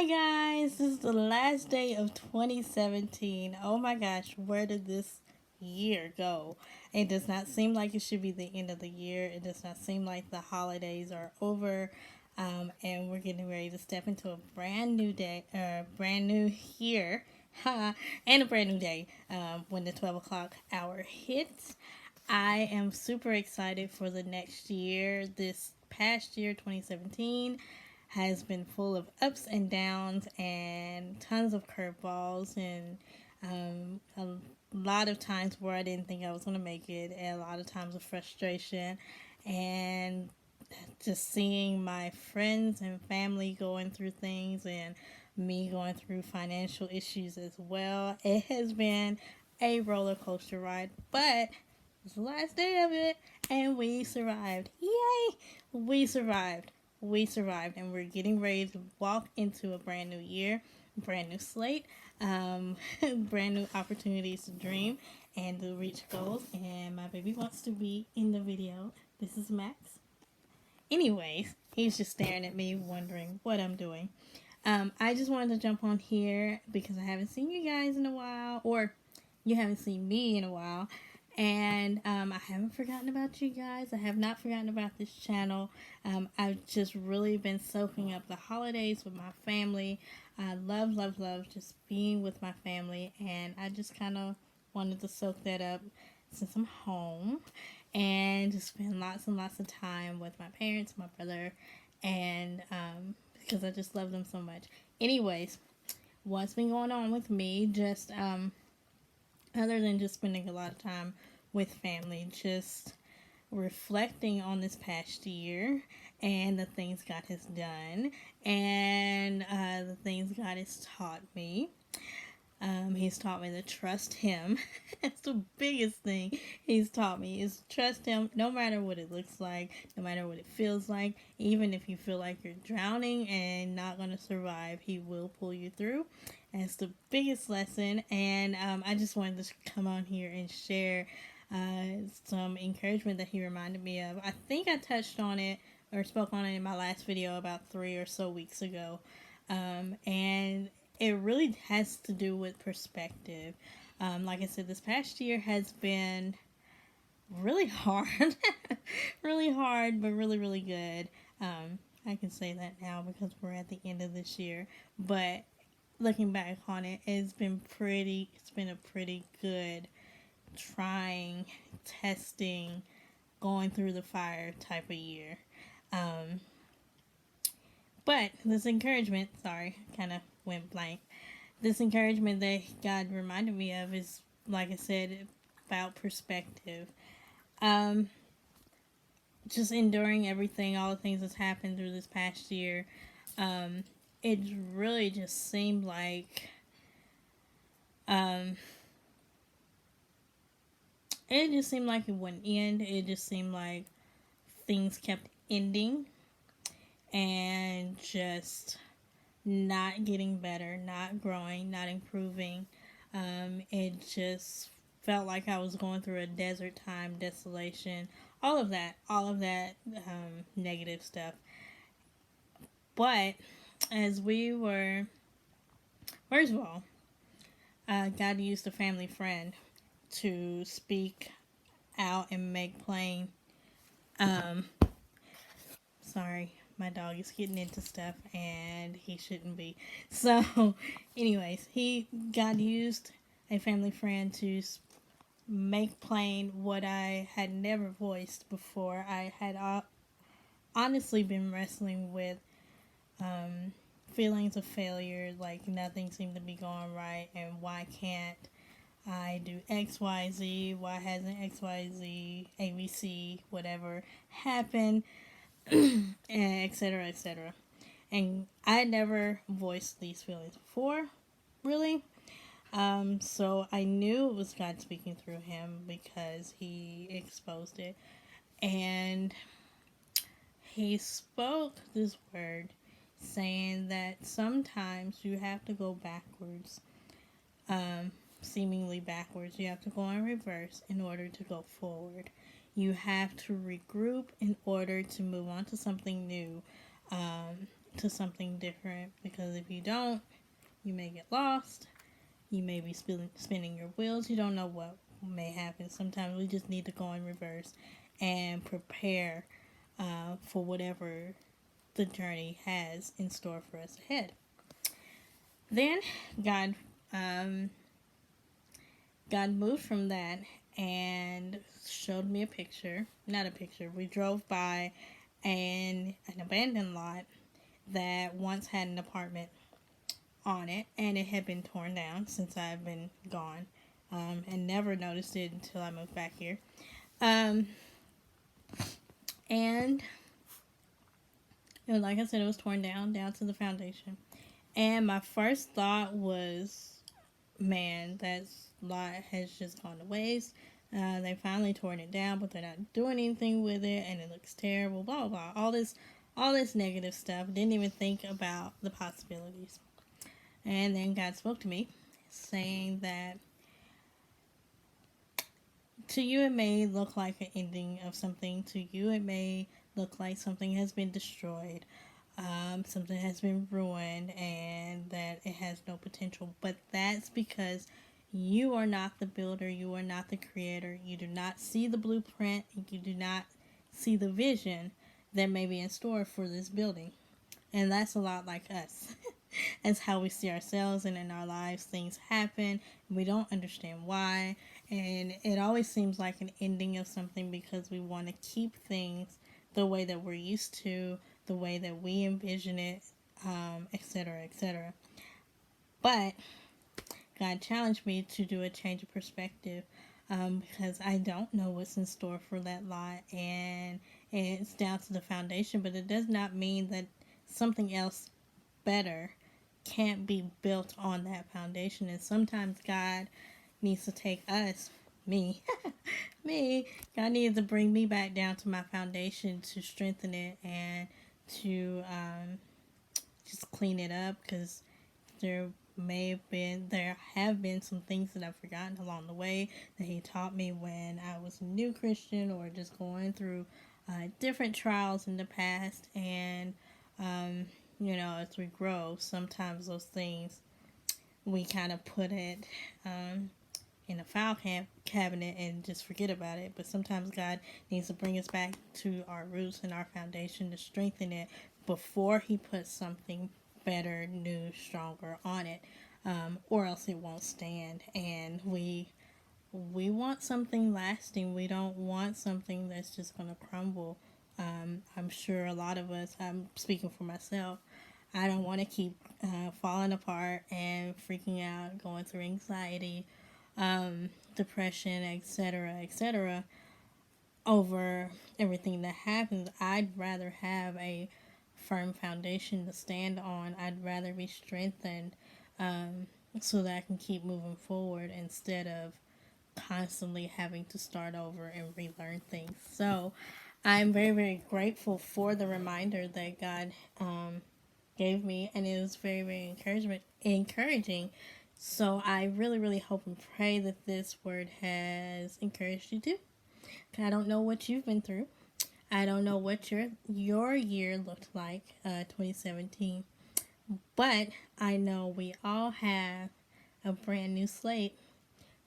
guys, this is the last day of 2017. Oh my gosh, where did this year go? It does not seem like it should be the end of the year. It does not seem like the holidays are over. And we're getting ready to step into a brand new day, brand new year, and a brand new day when the 12 o'clock hour hits. I am super excited for the next year. This past year, 2017, has been full of ups and downs and tons of curveballs and a lot of times where I didn't think I was going to make it, and a lot of times of frustration and just seeing my friends and family going through things and me going through financial issues as well. It has been a roller coaster ride, but it's the last day of it and we survived. Yay! We survived. We survived, and we're getting ready to walk into a brand new year, brand new slate, brand new opportunities to dream and to reach goals. And my baby wants to be in the video. This is Max. Anyways, he's just staring at me, wondering what I'm doing. I just wanted to jump on here because I haven't seen you guys in a while, or you haven't seen me in a while. And I haven't forgotten about you guys. I have not forgotten about this channel. I've just really been soaking up the holidays with my family. I love just being with my family. And I just kind of wanted to soak that up since I'm home and to spend lots and lots of time with my parents, my brother, and because I just love them so much. Anyways, what's been going on with me? Just other than just spending a lot of time with family, just reflecting on this past year and the things God has done and the things God has taught me. He's taught me to trust Him. That's the biggest thing He's taught me is trust Him no matter what it looks like, no matter what it feels like. Even if you feel like you're drowning and not going to survive, He will pull you through. And it's the biggest lesson. And I just wanted to come on here and share some encouragement that He reminded me of. I think I touched on it or spoke on it in my last video about 3 or so weeks ago. And it really has to do with perspective. Like I said, this past year has been really hard. Really hard, but really good. I can say that now because we're at the end of this year. But looking back on it, it's been a pretty good trying, testing, going through the fire type of year. But this encouragement, sorry, kind of went blank. This encouragement that God reminded me of is, like I said, about perspective. Just enduring everything, all the things that's happened through this past year. It really just seemed like it wouldn't end. It just seemed like things kept ending and just not getting better, not growing, not improving. It just felt like I was going through a desert time, desolation, all of that negative stuff. But as we were, first of all, God used a family friend to speak out and make plain. Sorry, my dog is getting into stuff and he shouldn't be. So, anyways, God used a family friend to make plain what I had never voiced before. I had honestly been wrestling with feelings of failure, like nothing seemed to be going right, and why can't I do XYZ? Why hasn't XYZ, ABC, whatever happened? And etc. etc. And I never voiced these feelings before, really. So I knew it was God speaking through him because He exposed it. And He spoke this word saying that sometimes you have to go backwards, seemingly backwards. You have to go in reverse in order to go forward. You have to regroup in order to move on to something new. to something different, because if you don't, you may get lost. You may be spinning your wheels. You don't know what may happen. Sometimes we just need to go in reverse and prepare for whatever the journey has in store for us ahead. Then God, um, God moved from that and showed me a picture. Not a picture. We drove by an abandoned lot that once had an apartment on it, and it had been torn down since I've been gone, and never noticed it until I moved back here. And like I said, it was torn down to the foundation. And my first thought was, man, that lot has just gone to waste. They finally torn it down, but they're not doing anything with it, and it looks terrible. Blah blah blah. All this negative stuff. Didn't even think about the possibilities. And then God spoke to me, saying that to you it may look like an ending of something. To you it may look like something has been destroyed. Something has been ruined, and that it has no potential. But that's because you are not the builder, you are not the creator, you do not see the blueprint, and you do not see the vision that may be in store for this building. And that's a lot like us. That's how we see ourselves, and in our lives things happen, and we don't understand why. And it always seems like an ending of something because we want to keep things the way that we're used to, the way that we envision it, etc., etc. But God challenged me to do a change of perspective, because I don't know what's in store for that lot, and it's down to the foundation. But it does not mean that something else better can't be built on that foundation. And sometimes God needs to take us, me, God needs to bring me back down to my foundation to strengthen it and to just clean it up, because there have been some things that I've forgotten along the way that He taught me when I was a new Christian, or just going through different trials in the past. And as we grow, sometimes those things we kind of put it in a file cabinet and just forget about it. But sometimes God needs to bring us back to our roots and our foundation to strengthen it before He puts something better, new, stronger on it, or else it won't stand. And we want something lasting. We don't want something that's just going to crumble. I'm sure a lot of us, I'm speaking for myself, I don't want to keep falling apart and freaking out, going through anxiety, depression, etc., over everything that happens. I'd rather have a firm foundation to stand on. I'd rather be strengthened, so that I can keep moving forward instead of constantly having to start over and relearn things. So I'm very, very grateful for the reminder that God gave me, and it was very, very encouraging. So I really, really hope and pray that this word has encouraged you too. I don't know what you've been through. I don't know what your year looked like, 2017, but I know we all have a brand new slate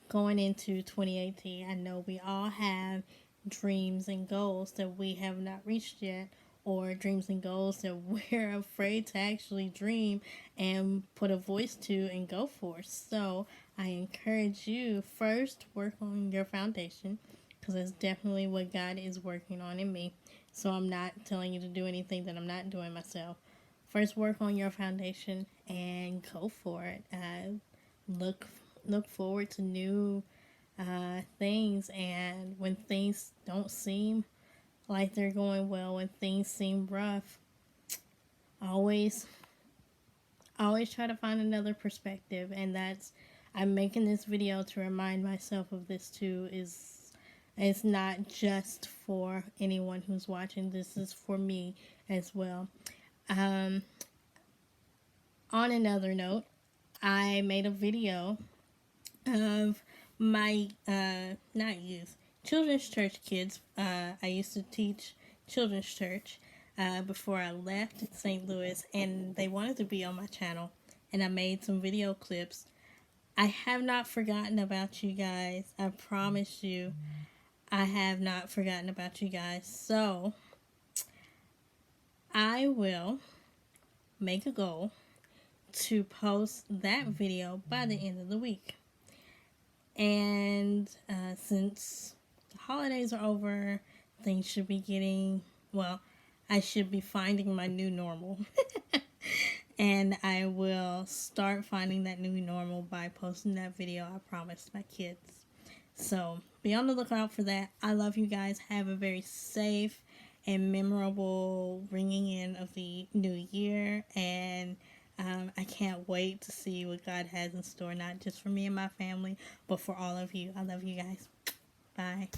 going into 2018. I know we all have dreams and goals that we have not reached yet, or dreams and goals that we're afraid to actually dream and put a voice to and go for. So I encourage you, first work on your foundation, because that's definitely what God is working on in me. So I'm not telling you to do anything that I'm not doing myself. First, work on your foundation and go for it. Look forward to new things, and when things don't seem like they're going well, when things seem rough, always try to find another perspective. And that's, I'm making this video to remind myself of this too. It's not just for anyone who's watching. This is for me as well. On another note, I made a video of my not youth, children's church kids. I used to teach children's church. before I left St. Louis, and they wanted to be on my channel, and I made some video clips. I have not forgotten about you guys. I promise you, I have not forgotten about you guys. So I will make a goal to post that video by the end of the week. And since the holidays are over, things should be getting, well, I should be finding my new normal. And I will start finding that new normal by posting that video I promised my kids. So be on the lookout for that. I love you guys. Have a very safe and memorable ringing in of the new year. And I can't wait to see what God has in store, not just for me and my family, but for all of you. I love you guys. Bye.